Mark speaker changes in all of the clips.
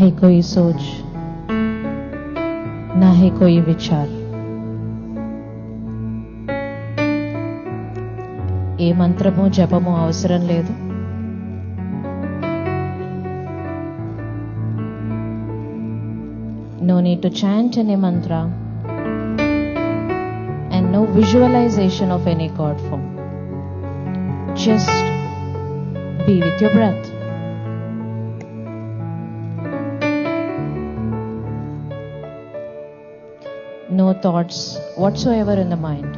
Speaker 1: है कोई सोच, ना है कोई विचार। ఏ మంత్రము జపము అవసరం లేదు. No need to chant any mantra and no visualization of any God form. Just be with your breath. No thoughts whatsoever in the mind.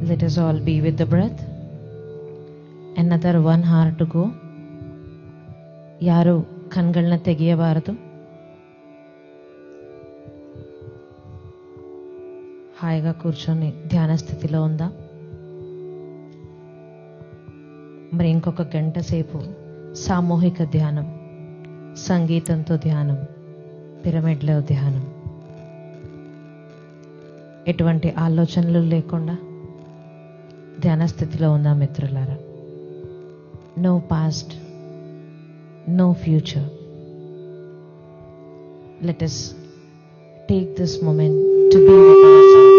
Speaker 1: Let us all be with the breath. Another 1 hour to go. ಯಾರು ಕಣ್ಗಳನ್ನ ತೆಗೆಯಬಾರದು. హాయిగా కూర్చొని ధ్యాన స్థితిలో ఉందా. మరి ఇంకొక గంట సేపు సామూహిక ధ్యానం, సంగీతంతో ధ్యానం, పిరమిడ్లో ధ్యానం, ఎటువంటి ఆలోచనలు లేకుండా ధ్యాన స్థితిలో ఉందా మిత్రులారా. No past, no future. Let us take this moment to be with ourselves.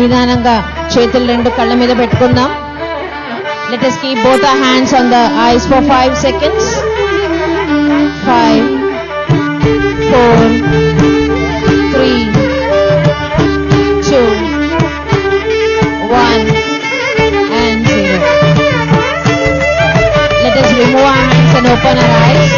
Speaker 1: నిదానంగా చేతులు రెండు కళ్ళ మీద పెట్టుకుందాం. Let us keep both our hands on the eyes for 5 seconds. 5, 4, 3, 2, 1 and 0. Let us remove our hands and open our eyes.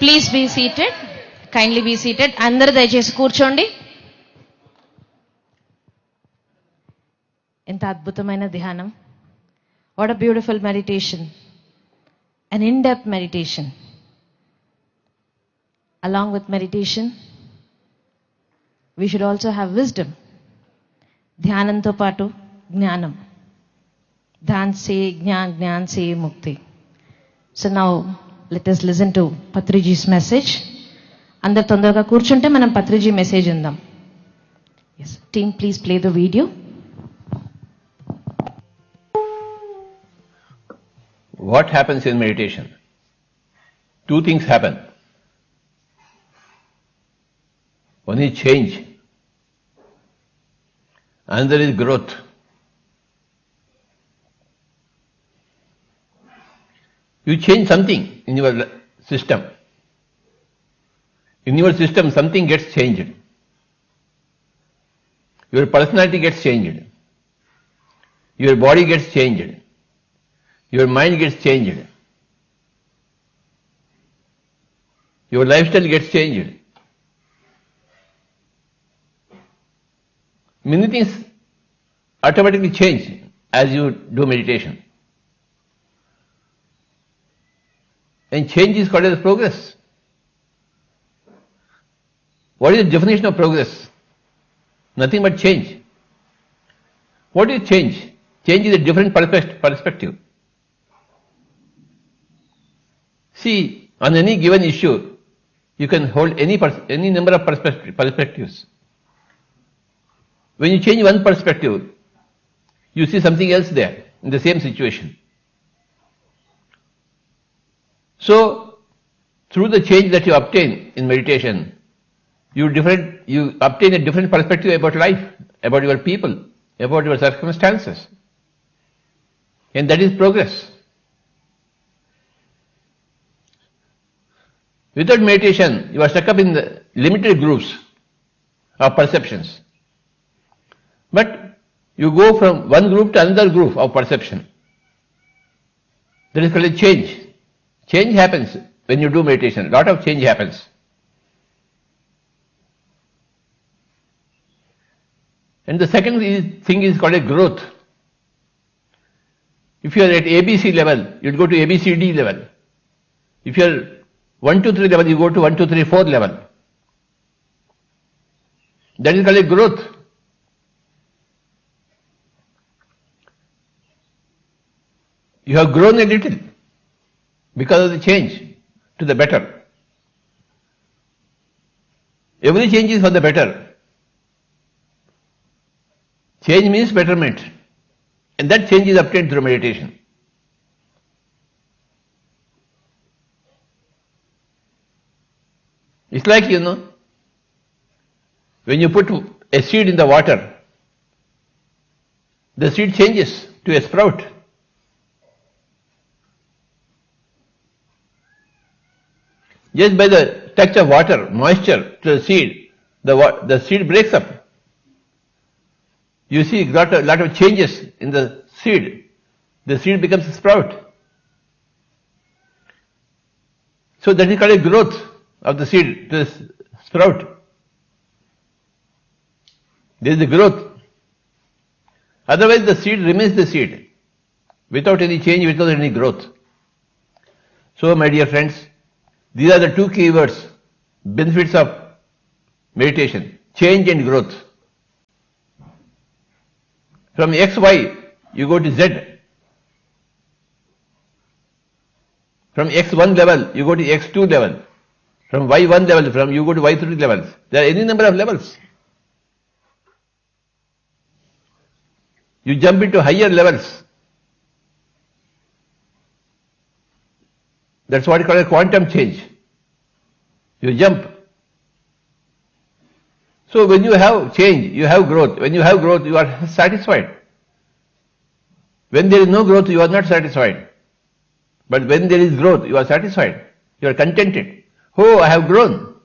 Speaker 1: Please be seated. Kindly be seated. అందరూ దయచేసి కూర్చోండి. ఎంత అద్భుతమైన ధ్యానం. What a beautiful meditation. An in-depth meditation. Along with meditation, we should also have wisdom. ధ్యానంతో పాటు జ్ఞానం. ధ్యాన్ సే జ్ఞాన్, జ్ఞాన్ సే ముక్తి. So now let us listen to Patriji's message. అందరు తొందరగా కూర్చుంటే మనం పత్రిజీ మెసేజ్ ఉందాం. Yes, team, please play the video.
Speaker 2: What happens in meditation? Two things happen. One is change. Another is growth. You change something in your system. In your system, something gets changed. Your personality gets changed. Your body gets changed. Your mind gets changed. Your lifestyle gets changed. Many things automatically change as you do meditation. And change is called as progress. What is the definition of progress? Nothing but change. What is change? Change is a different perspective. See, on any given issue, you can hold any number of perspectives. When you change one perspective, you see something else there in the same situation. So, through the change that you obtain in meditation, you obtain a different perspective about life, about your people, about your circumstances. And that is progress. Without meditation, you are stuck up in the limited groups of perceptions. But you go from one group to another group of perception. That is called a change. Change happens when you do meditation. A lot of change happens. And the second thing is called a growth. If you are at ABC level, you go to ABCD level. If you are 1, 2, 3 level, you go to 1, 2, 3, 4 level. That is called a growth. You have grown a little because of the change to the better. Every change is for the better. Change means betterment. And that change is obtained through meditation. It's like, when you put a seed in the water, the seed changes to a sprout. Just by the touch of water, moisture to the seed, the seed breaks up. You see a lot of changes in the seed. The seed becomes a sprout. So that is called a growth of the seed to the sprout. There is a growth. Otherwise the seed remains the seed, without any change, without any growth. So my dear friends, these are the two key words, benefits of meditation, change and growth. From XY, you go to Z. From X1 level, you go to X2 level. From Y1 level, you go to Y3 levels. There are any number of levels. You jump into higher levels. That's what is called a quantum change. You jump. So when you have change, you have growth. When you have growth, you are satisfied. When there is no growth, you are not satisfied. But when there is growth, you are satisfied. You are contented. Oh, I have grown.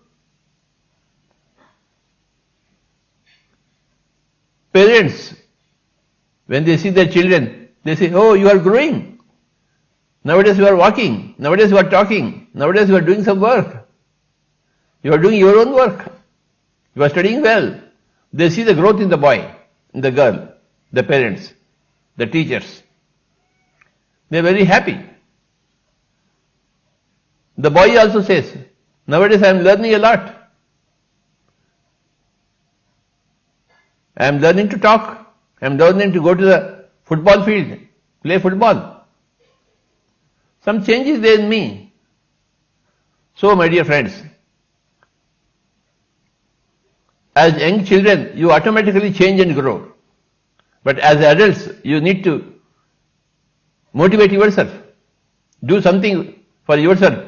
Speaker 2: Parents, when they see their children, they say, oh, you are growing. Nowadays you are walking. Nowadays you are talking. Nowadays you are doing some work. You are doing your own work. You are studying well. They see the growth in the boy, in the girl, the parents, the teachers. They are very happy. The boy also says, nowadays I am learning a lot. I am learning to talk. I am learning to go to the football field, play football. Some change is there in me. So, my dear friends, as young children, you automatically change and grow. But as adults, you need to motivate yourself. Do something for yourself,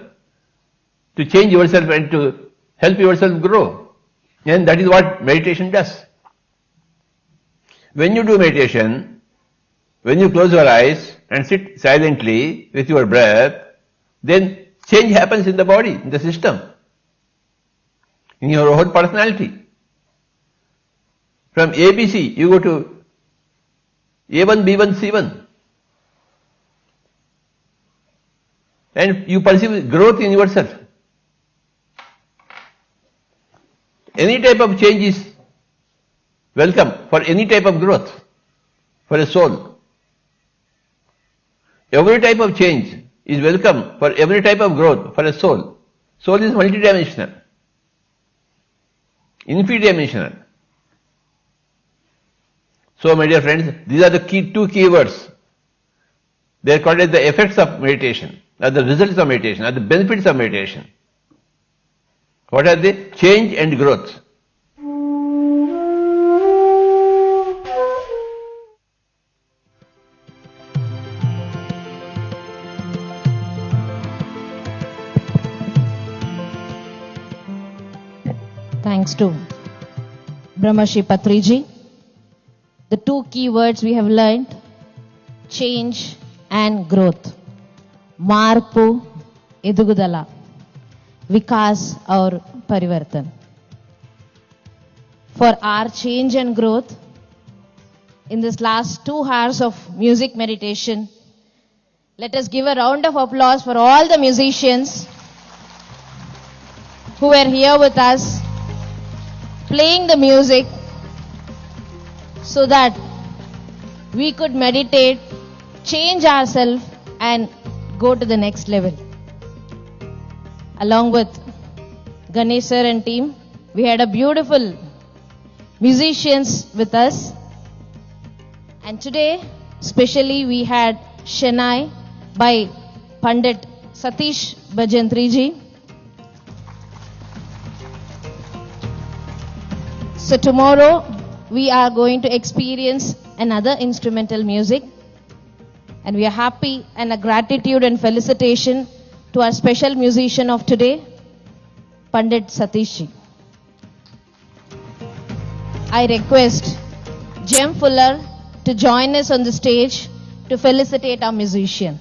Speaker 2: to change yourself and to help yourself grow. And that is what meditation does. When you do meditation, when you close your eyes and sit silently with your breath, then change happens in the body, in the system, in your whole personality. From ABC, you go to A1, B1, C1. And you perceive growth in yourself. Any type of change is welcome for any type of growth, for a soul. Every type of change is welcome for every type of growth, for a soul. Soul is multidimensional, infinite-dimensional. So, my dear friends, these are the two key words. They are called as the effects of meditation, or the results of meditation, or the benefits of meditation. What are they? Change and growth.
Speaker 1: Thanks to Brahmashi Patriji. The two key words we have learned, change and growth. Marpu, edugudala. Vikas or parivartan. For our change and growth, in this last 2 hours of music meditation, let us give a round of applause for all the musicians who were here with us, playing the music so that we could meditate, change ourselves and go to the next level. Along with Ganesh sir and team, we had a beautiful musicians with us. And today, especially we had Shenai by Pandit Satish Bhajantriji. So tomorrow, we are going to experience another instrumental music. And we are happy and a gratitude and felicitation to our special musician of today, Pandit Satishji. I request Jem Fuller to join us on the stage to felicitate our musician.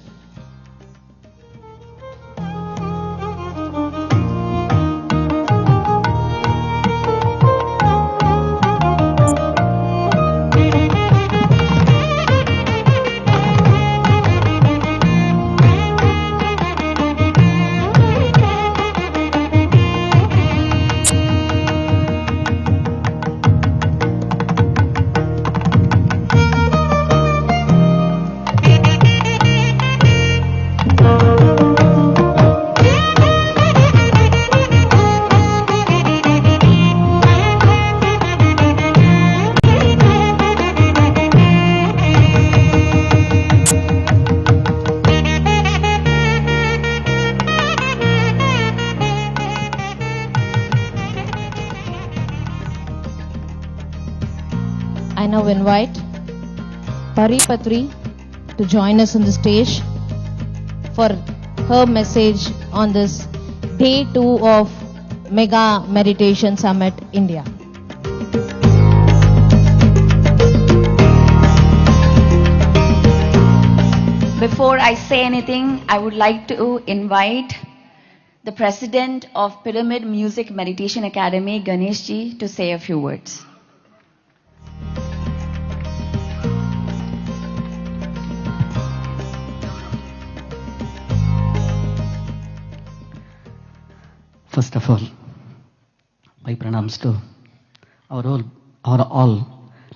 Speaker 1: I now invite Pari Patri to join us on the stage for her message on this Day 2 of Mega Meditation Summit, India.
Speaker 3: Before I say anything, I would like to invite the President of Pyramid Music Meditation Academy, Ganesh ji, to say a few words.
Speaker 4: First of all, My pranams to our all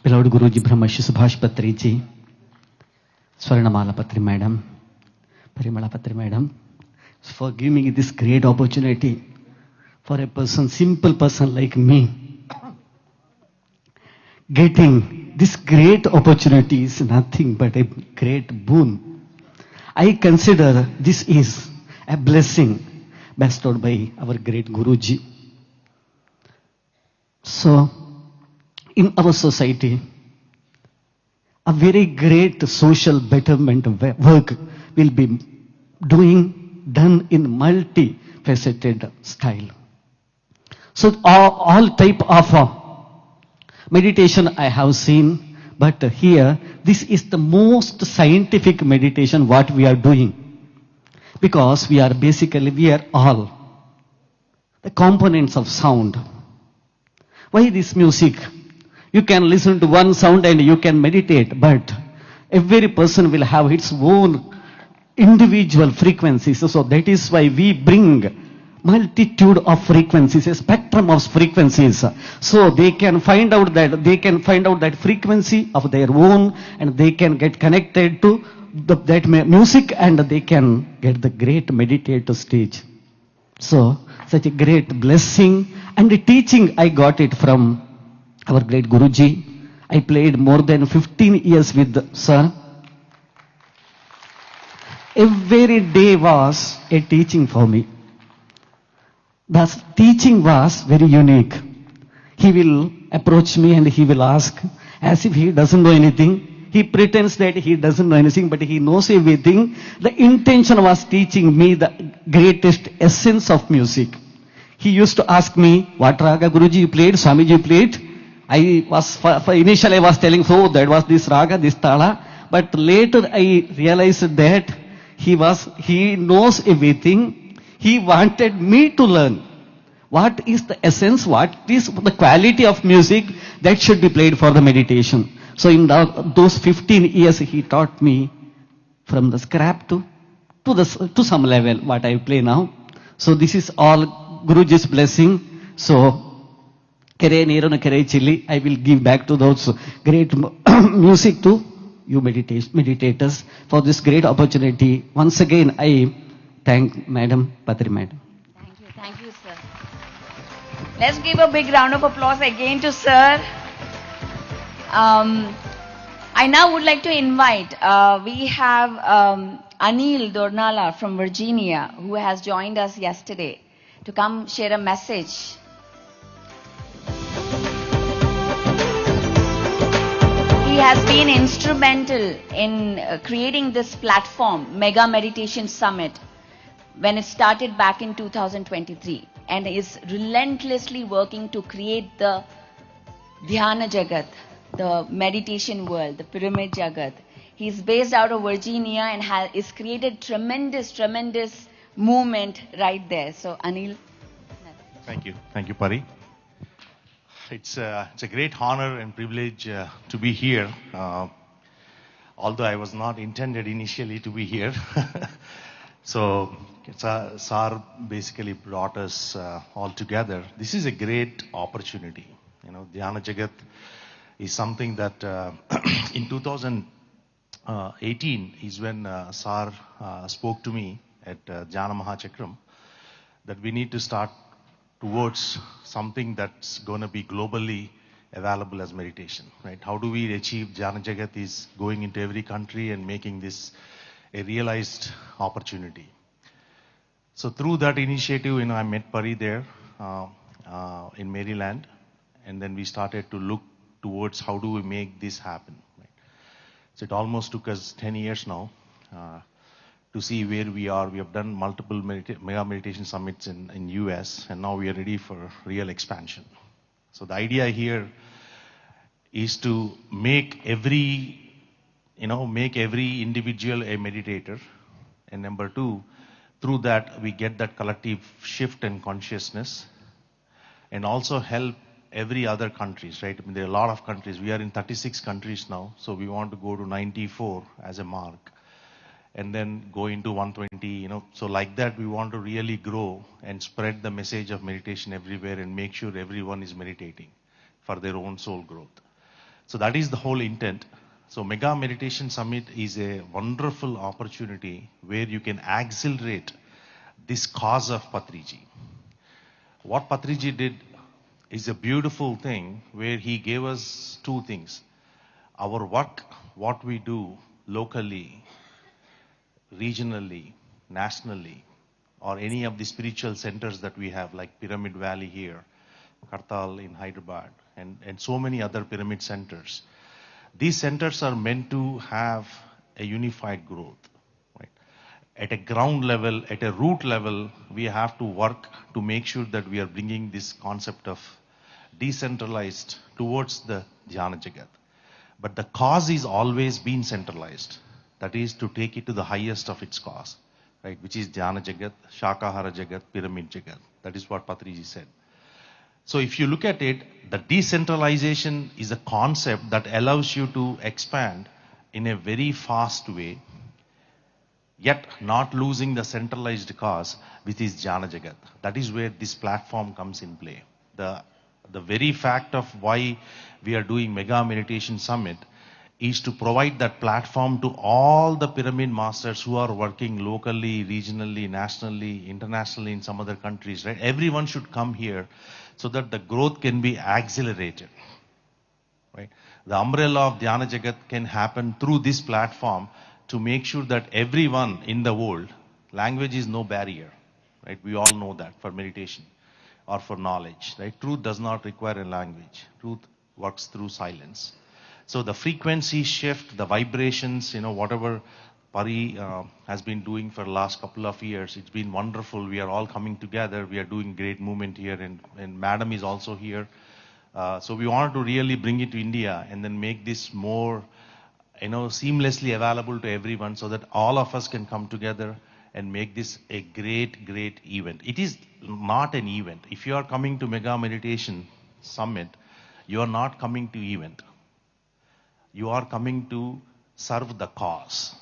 Speaker 4: beloved Guruji Brahmashi Subhash Patriji, Swarnamala Patri Madam, Parimala Patri Madam, for giving me this great opportunity for a person, simple person like me. Getting this great opportunity is nothing but a great boon. I consider this is a blessing bestowed by our great Guruji. So, in our society, a very great social betterment work will be done in multifaceted style. So, all type of meditation I have seen, but here, this is the most scientific meditation what we are doing. Because we are all the components of sound. Why this music? You can listen to one sound and you can meditate, but every person will have its own individual frequencies. So that is why we bring multitude of frequencies, a spectrum of frequencies. So they can find out that frequency of their own, and they can get connected to that music, and they can get the great meditative stage. So such a great blessing and a teaching I got it from our great Guruji. I played more than 15 years with Sir. Every day was a teaching for me. The teaching was very unique. He will approach me and he will ask as if he doesn't know anything. He pretends that he doesn't know anything, but he knows everything. The intention was teaching me the greatest essence of music. He used to ask me, what raga Guruji you played, Swamiji you played? Initially I was telling, so that was this raga, this tala. But later I realized that he knows everything. He wanted me to learn. What is the essence, what is the quality of music that should be played for the meditation. So in those 15 years he taught me from the scrap to some level what I play now. So this is all Guruji's blessing. So I will give back to those great music to you meditators for this great opportunity. Once again I thank Madam Patri Madam.
Speaker 3: Thank you, sir. Let's give a big round of applause again to sir. I now would like to invite, we have Anil Dornala from Virginia, who has joined us yesterday, to come share a message. He has been instrumental in creating this platform, Mega Meditation Summit, when it started back in 2023, and is relentlessly working to create the Dhyana Jagat, the meditation world, the Pyramid Jagat. He's based out of Virginia and is created tremendous movement right there. So Anil.
Speaker 5: Thank you, Pari. It's a great honor and privilege to be here. Although I was not intended initially to be here. So Sar basically brought us all together. This is a great opportunity. You know, Dhyana Jagat is something that in 2018 is when Sar spoke to me at Jnana Mahachakram that we need to start towards something that's going to be globally available as meditation, right? How do we achieve Dhyana Jagat is going into every country and making this a realized opportunity. So through that initiative, you know, I met Pari there in Maryland, and then we started to look towards how do we make this happen. Right? So it almost took us 10 years now to see where we are. We have done multiple mega meditation summits in US, and now we are ready for real expansion. So the idea here is to make every individual a meditator, and number two, through that we get that collective shift in consciousness, and also help every other countries, right? I mean, there are a lot of countries. We are in 36 countries now, so we want to go to 94 as a mark. and then go into 120, So like that, we want to really grow and spread the message of meditation everywhere and make sure everyone is meditating for their own soul growth. So that is the whole intent. So Mega Meditation Summit is a wonderful opportunity where you can accelerate this cause of Patriji. What Patriji did is a beautiful thing where he gave us two things. Our work, what we do locally, regionally, nationally, or any of the spiritual centers that we have, like Pyramid Valley here, Kartal in Hyderabad, and so many other pyramid centers. These centers are meant to have a unified growth. Right? At a ground level, at a root level, we have to work to make sure that we are bringing this concept of decentralized towards the Dhyana Jagat. But the cause is always been centralized. That is to take it to the highest of its cause, right? Which is Dhyana Jagat, Shakahara Jagat, Pyramid Jagat. That is what Patriji said. So if you look at it, the decentralization is a concept that allows you to expand in a very fast way, yet not losing the centralized cause, which is Jnana Jagat. That is where this platform comes in play. The very fact of why we are doing Mega Meditation Summit is to provide that platform to all the pyramid masters who are working locally, regionally, nationally, internationally in some other countries, right? Everyone should come here so that the growth can be accelerated, right? The umbrella of Dhyana Jagat can happen through this platform to make sure that everyone in the world, language is no barrier, right? We all know that for meditation or for knowledge, right? Truth does not require a language. Truth works through silence. So the frequency shift, the vibrations, whatever Pari has been doing for the last couple of years, it's been wonderful. We are all coming together. We are doing great movement here, and Madam is also here. So we wanted to really bring it to India and then make this more, seamlessly available to everyone so that all of us can come together and make this a great, great event. It is not an event. If you are coming to Mega Meditation Summit, you are not coming to event. You are coming to serve the cause.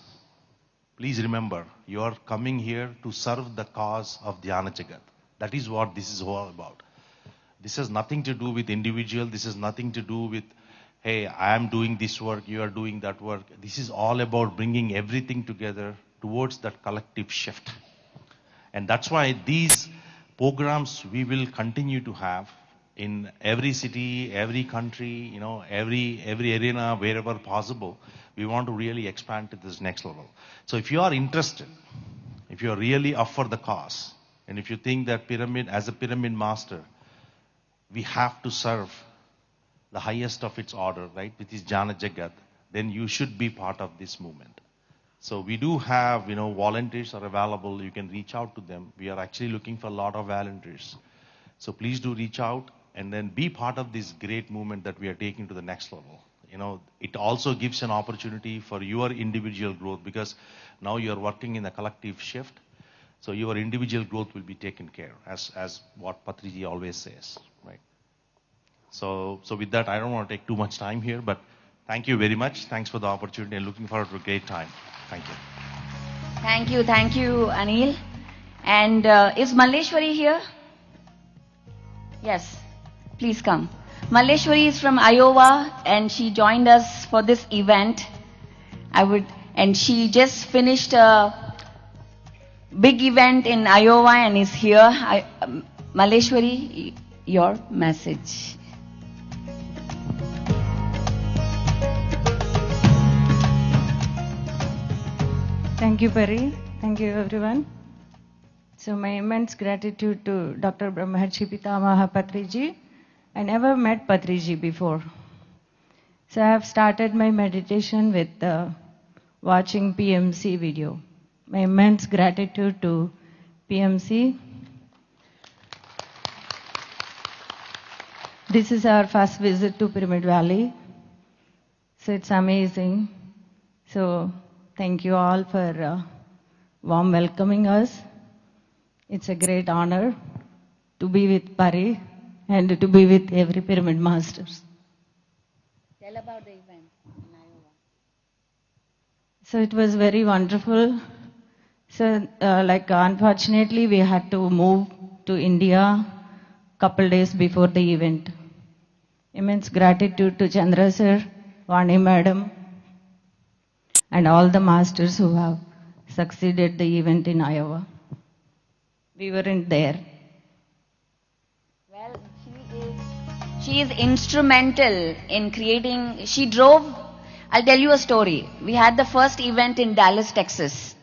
Speaker 5: Please remember, you are coming here to serve the cause of Dhyana Jagat. That is what this is all about. This has nothing to do with individual. This has nothing to do with, hey, I am doing this work, you are doing that work. This is all about bringing everything together towards that collective shift. And that's why these programs we will continue to have in every city, every country, every arena, wherever possible. We want to really expand to this next level. So if you are interested, if you are really up for the cause, and if you think that pyramid, as a pyramid master, we have to serve the highest of its order, right, which is Jnana Jagat, then you should be part of this movement. So we do have, volunteers are available. You can reach out to them. We are actually looking for a lot of volunteers. So please do reach out and then be part of this great movement that we are taking to the next level. It also gives an opportunity for your individual growth because now you are working in a collective shift. So your individual growth will be taken care, as what Patriji always says, right? So with that, I don't want to take too much time here, but thank you very much. Thanks for the opportunity and looking forward to a great time. Thank you.
Speaker 3: Thank you, Anil. And is Malleshwari here? Yes, please come. Malleshwari is from Iowa and she joined us for this event. And she just finished a big event in Iowa and is here. Malleshwari, your message.
Speaker 6: Thank you, Pari. Thank you, everyone. So my immense gratitude to Dr. Brahmarshi Pitamaha Patriji. I never met Patriji before. So I have started my meditation with watching PMC video. My immense gratitude to PMC. This is our first visit to Pyramid Valley. So it's amazing. So thank you all for warm welcoming us. It's a great honor to be with Pari and to be with every pyramid masters.
Speaker 3: Tell about the event in Iowa.
Speaker 6: So it was very wonderful. So, unfortunately, we had to move to India couple days before the event. Immense gratitude to Chandra sir, Vani madam, and all the masters who have succeeded the event in Iowa. We weren't there.
Speaker 3: Well, she is instrumental in creating, she drove, I'll tell you a story. We had the first event in Dallas, Texas.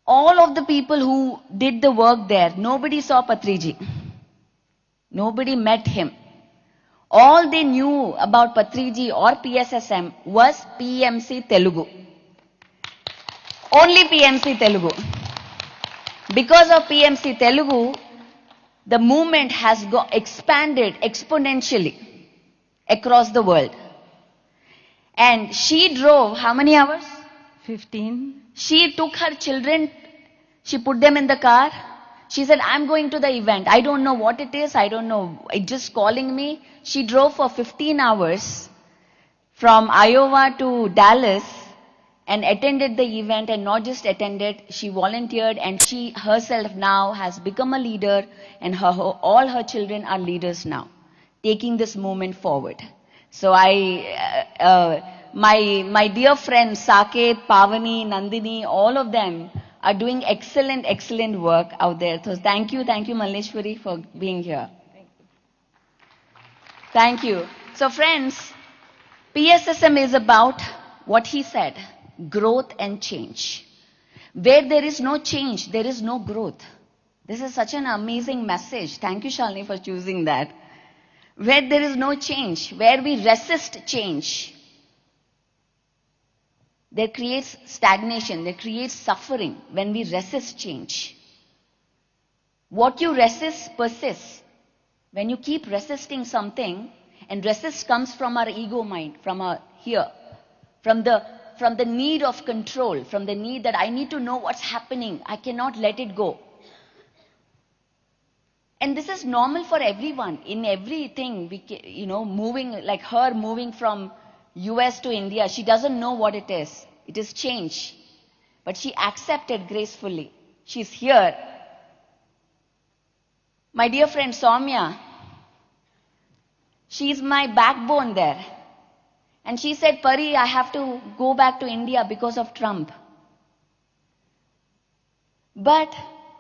Speaker 3: All of the people who did the work there, nobody saw Patriji. Nobody met him. All they knew about Patriji or PSSM was PMC Telugu. Only PMC Telugu. Because of PMC Telugu, the movement has expanded exponentially across the world. And she drove how many hours?
Speaker 6: 15.
Speaker 3: She took her children, she put them in the car. She said, I'm going to the event. I don't know what it is. I don't know. It's just calling me. She drove for 15 hours from Iowa to Dallas and attended the event, and not just attended, she volunteered, and she herself now has become a leader, and all her children are leaders now, taking this movement forward. So my dear friends, Saket, Pavani, Nandini, all of them are doing excellent work out there. So thank you, Malleshwari, for being here. Thank you. So friends, PSSM is about what he said, growth and change. Where there is no change, there is no growth. This is such an amazing message. Thank you, Shalini, for choosing that. Where there is no change, where we resist change, there creates stagnation, there creates suffering when we resist change. What you resist persists. When you keep resisting something, and resist comes from our ego mind, from our here, from the need of control, from the need that I need to know what's happening, I cannot let it go. And this is normal for everyone, in everything, moving, like her moving from US to India, she doesn't know what it is. It is change. But she accepted gracefully. She's here. My dear friend Soumya, she's my backbone there. And she said, Pari, I have to go back to India because of Trump. But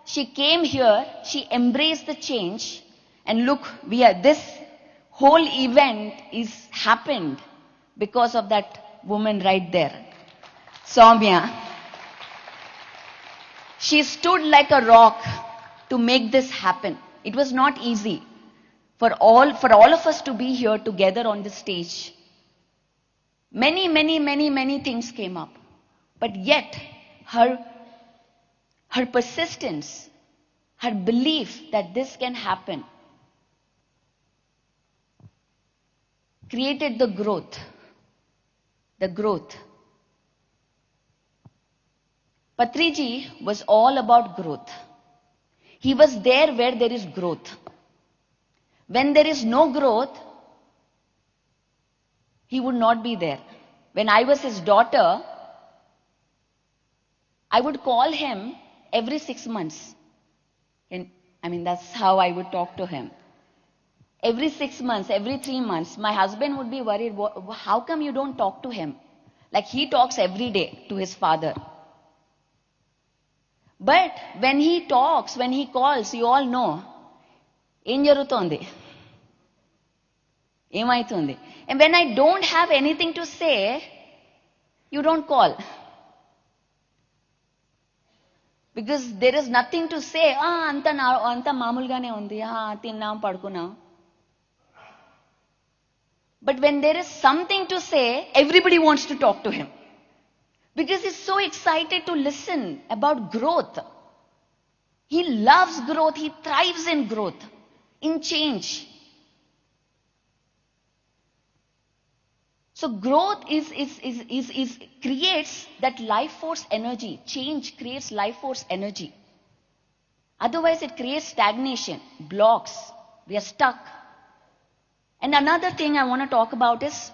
Speaker 3: she came here, she embraced the change, and look, this whole event is happened because of that woman right there, Soumya. She stood like a rock to make this happen. It was not easy for all of us to be here together on the stage. Many things came up. But yet, her persistence, her belief that this can happen, created the growth. The growth. Patriji was all about growth. He was there where there is growth. When there is no growth, he would not be there. When I was his daughter, I would call him every 6 months. And that's how I would talk to him. Every 6 months, every 3 months, my husband would be worried, how come you don't talk to him? Like he talks every day to his father. But when he talks, when he calls, you all know, em jarutondi? Emaitundi? And when I don't have anything to say, you don't call. Because there is nothing to say. Anta mamulgane undi. Tinnam padukunnam. But when there is something to say, everybody wants to talk to him. Because he's so excited to listen about growth. He loves growth. He thrives in growth, in change. So growth creates that life force energy. Change creates life force energy. Otherwise it creates stagnation, blocks. We are stuck. And another thing I want to talk about is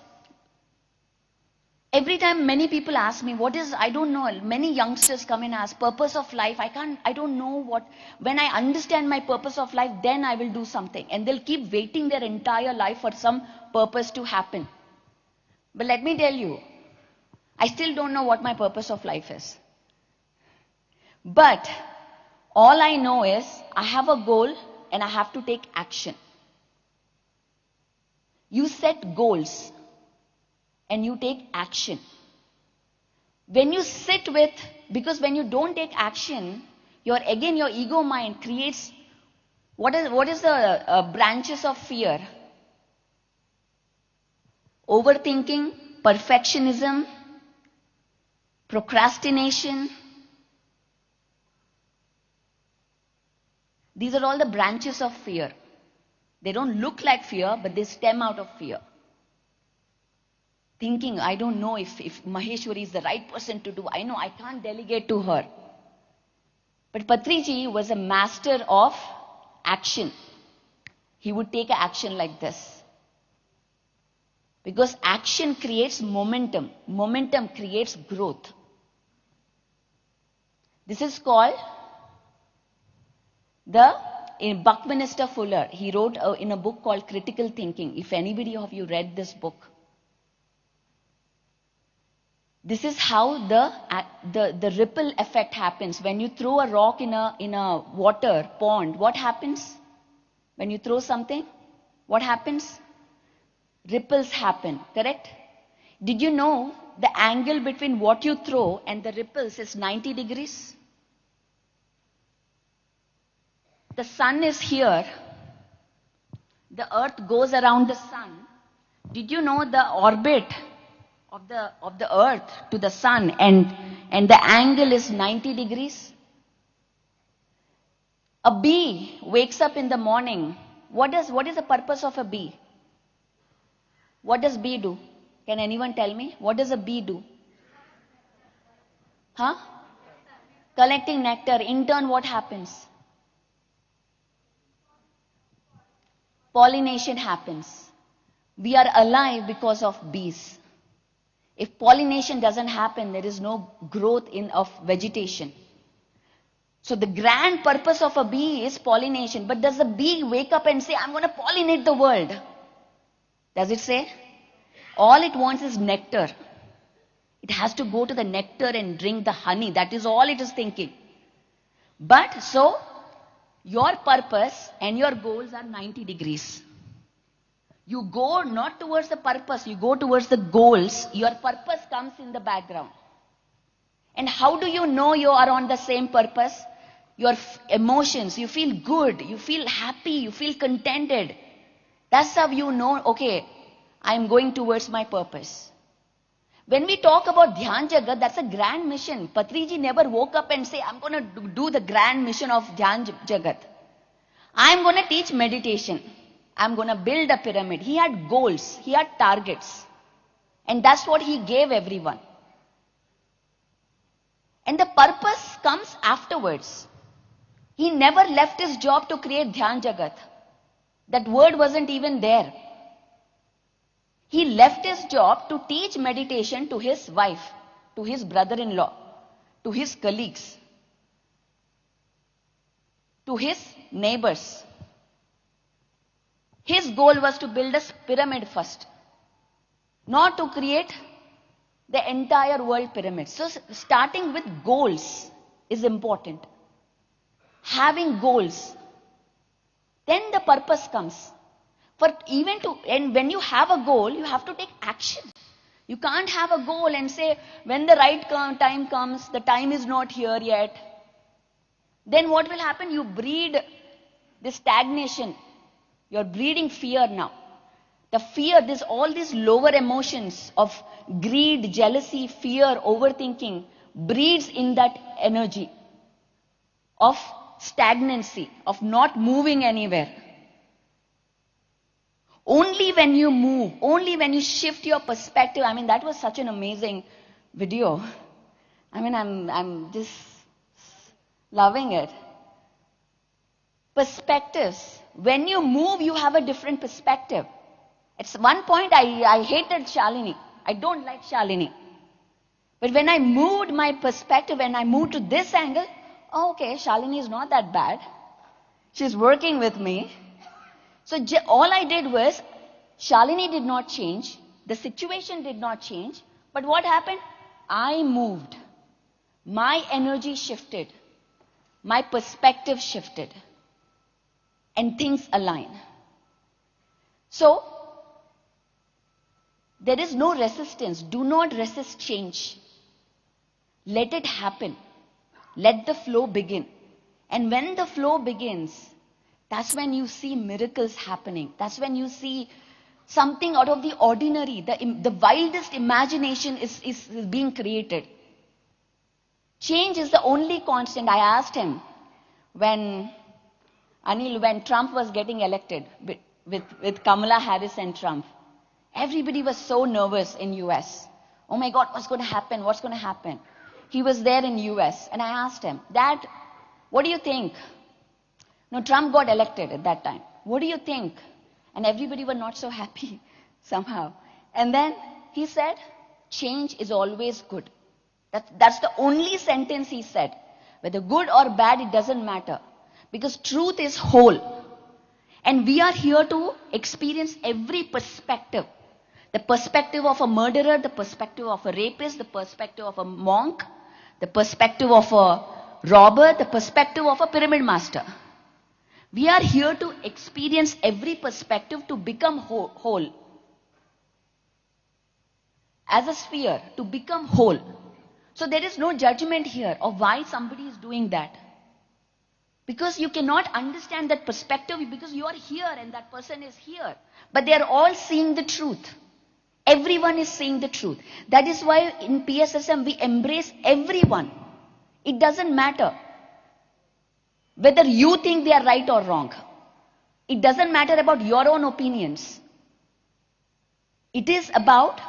Speaker 3: Every time many people ask me, what is, I don't know, many youngsters come and ask, purpose of life, I don't know what, when I understand my purpose of life, then I will do something. And they'll keep waiting their entire life for some purpose to happen. But let me tell you, I still don't know what my purpose of life is. But all I know is I have a goal and I have to take action. You set goals and you take action. When you sit with, because when you don't take action, your ego mind creates, what is the branches of fear? Overthinking, perfectionism, procrastination. These are all the branches of fear. They don't look like fear, but they stem out of fear. Thinking, I don't know if Maheshwari is the right person to do. I know I can't delegate to her. But Patriji was a master of action. He would take action like this. Because action creates momentum. Momentum creates growth. This is called in Buckminster Fuller. He wrote in a book called Critical Thinking. If anybody of you read this book, this is how the ripple effect happens. When you throw a rock in a water pond, what happens? When you throw something, what happens? Ripples happen, correct? Did you know the angle between what you throw and the ripples is 90 degrees? The sun is here. The earth goes around the sun. Did you know the orbit of the earth to the sun and the angle is 90 degrees? A bee wakes up in the morning. What is the purpose of a bee? What does bee do? Can anyone tell me? What does a bee do? Huh? Collecting nectar. In turn, what happens? Pollination happens. We are alive because of bees. If pollination doesn't happen, there is no growth of vegetation. So the grand purpose of a bee is pollination. But does the bee wake up and say, I'm going to pollinate the world? Does it say? All it wants is nectar. It has to go to the nectar and drink the honey. That is all it is thinking. But so, your purpose and your goals are 90 degrees. You go not towards the purpose, you go towards the goals. Your purpose comes in the background. And how do you know you are on the same purpose? Your emotions, you feel good, you feel happy, you feel contented. That's how you know, okay, I'm going towards my purpose. When we talk about Dhyan Jagat, that's a grand mission. Patriji never woke up and say, I'm going to do the grand mission of Dhyan Jagat. I'm going to teach meditation. I'm going to build a pyramid. He had goals. He had targets. And that's what he gave everyone. And the purpose comes afterwards. He never left his job to create Dhyan Jagat. That word wasn't even there. He left his job to teach meditation to his wife, to his brother-in-law, to his colleagues, to his neighbors. His goal was to build a pyramid first, not to create the entire world pyramid. So starting with goals is important. Having goals, then the purpose comes. And when you have a goal, you have to take action. You can't have a goal and say, when the right time comes, the time is not here yet. Then what will happen? You breed this stagnation. You're breeding fear now. The fear, all these lower emotions of greed, jealousy, fear, overthinking breeds in that energy of stagnancy, of not moving anywhere. Only when you move, only when you shift your perspective. I mean, that was such an amazing video. I mean, I'm just loving it. Perspectives. When you move, you have a different perspective. At one point, I hated Shalini. I don't like Shalini. But when I moved my perspective, when I moved to this angle, oh, okay, Shalini is not that bad. She's working with me. So all I did was, Shalini did not change. The situation did not change. But what happened? I moved. My energy shifted. My perspective shifted. And things align. So, there is no resistance. Do not resist change. Let it happen. Let the flow begin. And when the flow begins, that's when you see miracles happening. That's when you see something out of the ordinary. The wildest imagination is being created. Change is the only constant. I asked him when Trump was getting elected with Kamala Harris and Trump. Everybody was so nervous in US. Oh my God, what's going to happen? What's going to happen? He was there in US and I asked him, Dad, what do you think? No, Trump got elected at that time. What do you think? And everybody were not so happy somehow. And then he said, change is always good. That's the only sentence he said. Whether good or bad, it doesn't matter. Because truth is whole. And we are here to experience every perspective. The perspective of a murderer, the perspective of a rapist, the perspective of a monk, the perspective of a robber, the perspective of a pyramid master. We are here to experience every perspective to become whole. As a sphere, to become whole. So there is no judgment here of why somebody is doing that. Because you cannot understand that perspective because you are here and that person is here. But they are all seeing the truth. Everyone is seeing the truth. That is why in PSSM we embrace everyone. It doesn't matter whether you think they are right or wrong. It doesn't matter about your own opinions. It is about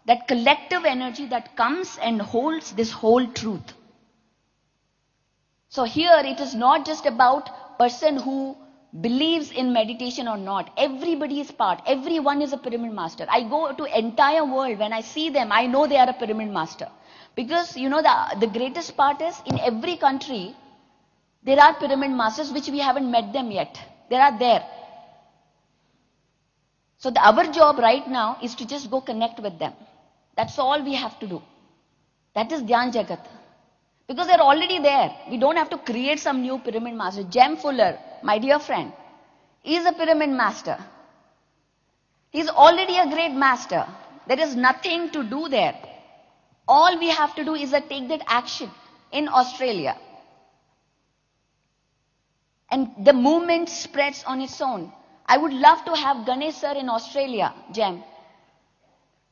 Speaker 3: that collective energy that comes and holds this whole truth. So here it is not just about person who believes in meditation or not. Everybody is part. Everyone is a pyramid master. I go to entire world. When I see them, I know they are a pyramid master. Because, you know, the greatest part is in every country, there are pyramid masters which we haven't met them yet. They are there. So our job right now is to just go connect with them. That's all we have to do. That is Dhyan Jagat. Because they're already there. We don't have to create some new pyramid master. Jem Fuller, my dear friend, is a pyramid master. He's already a great master. There is nothing to do there. All we have to do is take that action in Australia. And the movement spreads on its own. I would love to have Ganesh sir in Australia, Jem.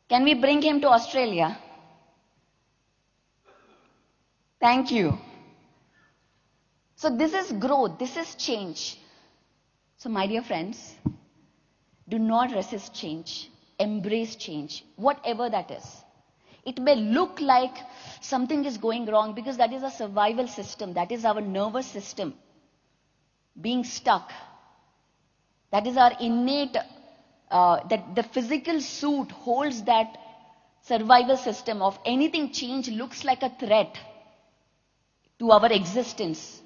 Speaker 3: Can we bring him to Australia? Thank you. So this is growth, this is change. So my dear friends, do not resist change. Embrace change, whatever that is. It may look like something is going wrong because that is a survival system. That is our nervous system being stuck. That is our innate, that the physical suit holds that survival system of anything change looks like a threat to our existence.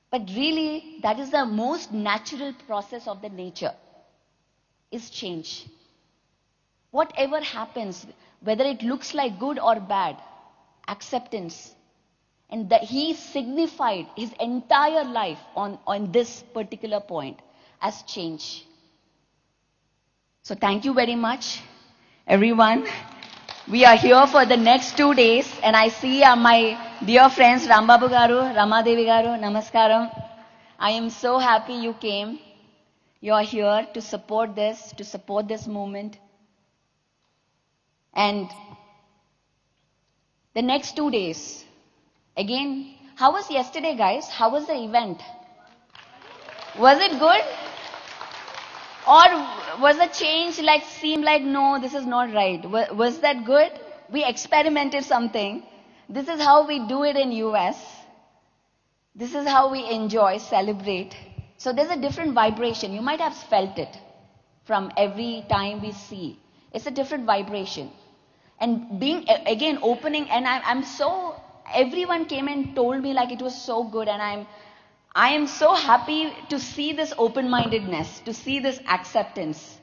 Speaker 3: But really, that is the most natural process of the nature, is change. Whatever happens, whether it looks like good or bad, acceptance. And that he signified his entire life on this particular point as change. So thank you very much, everyone. We are here for the next 2 days, and I see my dear friends Rambabu Garu, Ramadevi Garu, Namaskaram. I am so happy you came. You are here to support this movement. And the next 2 days, again, how was yesterday, guys? How was the event? Was it good? Or was the change seemed like, no, this is not right? Was that good? We experimented something. This is how we do it in US. This is how we enjoy, celebrate. So there's a different vibration. You might have felt it from every time we see. It's a different vibration. And being, again, opening, and I'm so, everyone came and told me like it was so good, and I am so happy to see this open-mindedness, to see this acceptance.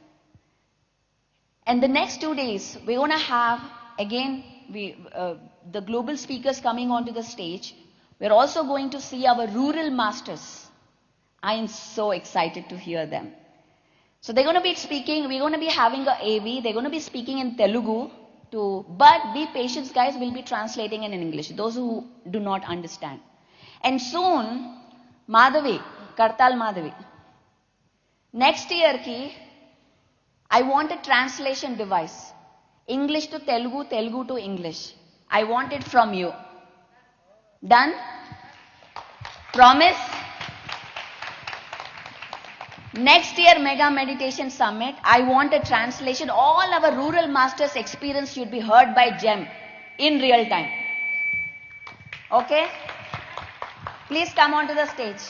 Speaker 3: And the next 2 days, we're going to have, again, the global speakers coming onto the stage. We're also going to see our rural masters. I am so excited to hear them. So they're going to be speaking, we're going to be having a AV, they're going to be speaking in Telugu, but be patient, guys, we'll be translating in English, those who do not understand. And soon, Madhavi, Kartal Madhavi. Next year ki, I want a translation device. English to Telugu, Telugu to English. I want it from you. Done? Promise? Next year Mega Meditation Summit, I want a translation. All our rural masters' experience should be heard by GEM in real time. Okay? Please come onto the stage.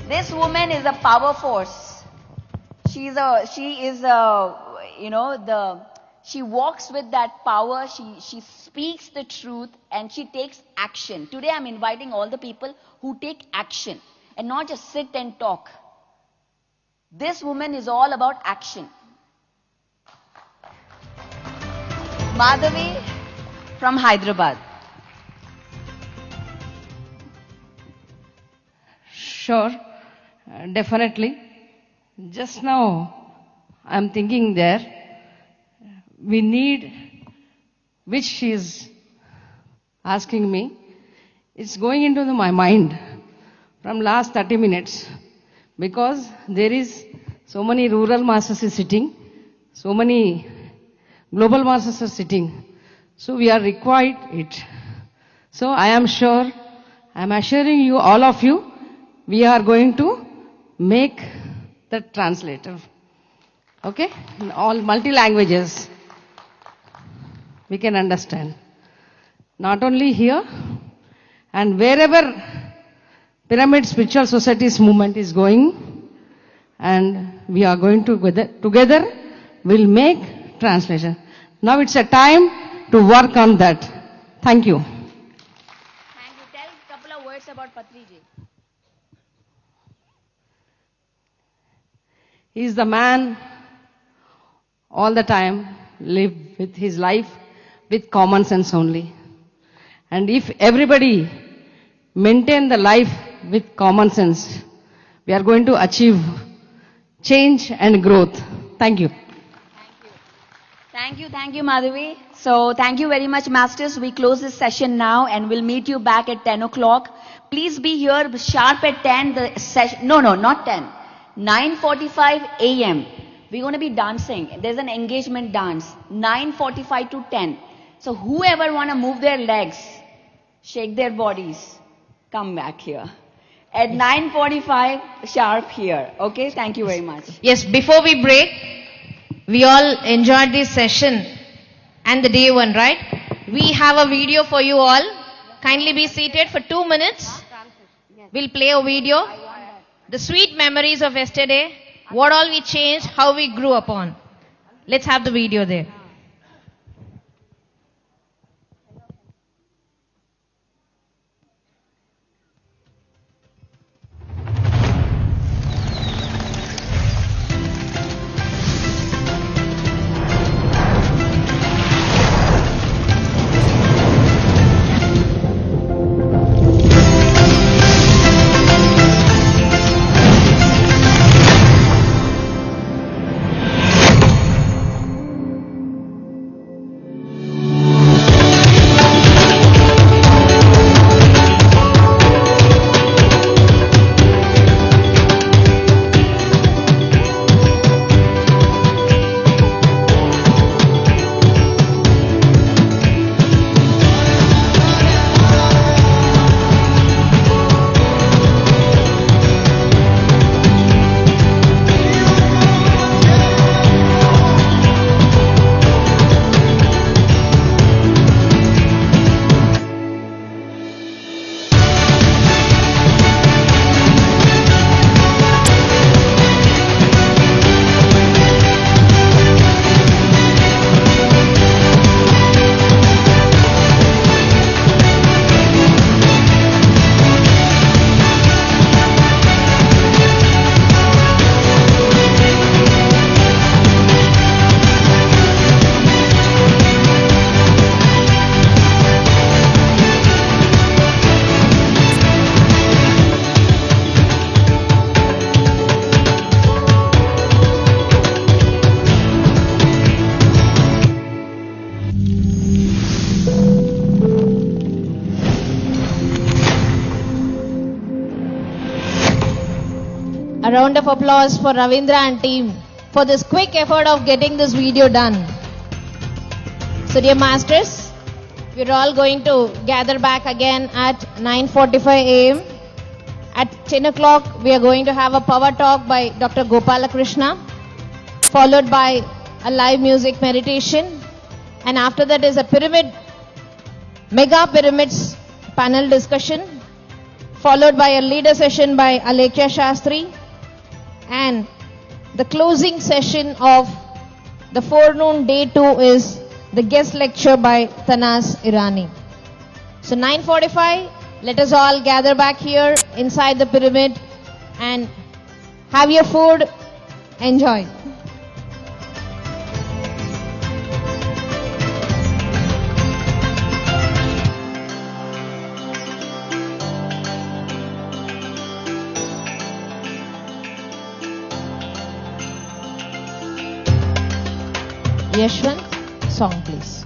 Speaker 3: This woman is a power force. She walks with that power. She speaks the truth and she takes action. Today I'm inviting all the people who take action and not just sit and talk. This woman is all about action. Madhavi from Hyderabad.
Speaker 7: Sure, definitely. Just now, I'm thinking there, we need, which she is asking me, it's going into my mind from last 30 minutes, because there is so many rural masters is sitting, so many global masters are sitting, so we are required it. So I am sure, I am assuring you, all of you, we are going to make the translator, okay, in all multi-languages, we can understand. Not only here, and wherever Pyramid Spiritual Society's movement is going, and we are going to together will make translation. Now it's a time to work on that. Thank you.
Speaker 3: Thank you. Tell a couple of words about Patriji.
Speaker 7: He is the man all the time live with his life with common sense only. And if everybody maintain the life with common sense, we are going to achieve change and growth. Thank you.
Speaker 3: Thank you, Madhavi. So thank you very much, Masters. We close this session now and we'll meet you back at 10 o'clock. Please be here sharp at 10. The session, no, not 10. 9:45 a.m. We're going to be dancing. There's an engagement dance. 9:45 to 10. So whoever want to move their legs, shake their bodies, come back here. At 9:45 sharp here. Okay, thank you very much.
Speaker 1: Yes, before we break, we all enjoyed this session and the day one, right? We have a video for you all. Kindly be seated for 2 minutes. We'll play a video. The sweet memories of yesterday, what all we changed, how we grew upon. Let's have the video there. A round of applause for Ravindra and team for this quick effort of getting this video done. So dear masters, we're all going to gather back again at 9:45 a.m. At 10 o'clock, we are going to have a power talk by Dr. Gopalakrishna, followed by a live music meditation. And after that is a mega pyramids panel discussion, followed by a leader session by Alekhya Shastri, and the closing session of the forenoon day 2 is the guest lecture by Tanas Irani. So 9:45, let us all gather back here inside the pyramid and have your food, enjoy. Yashwant, song please.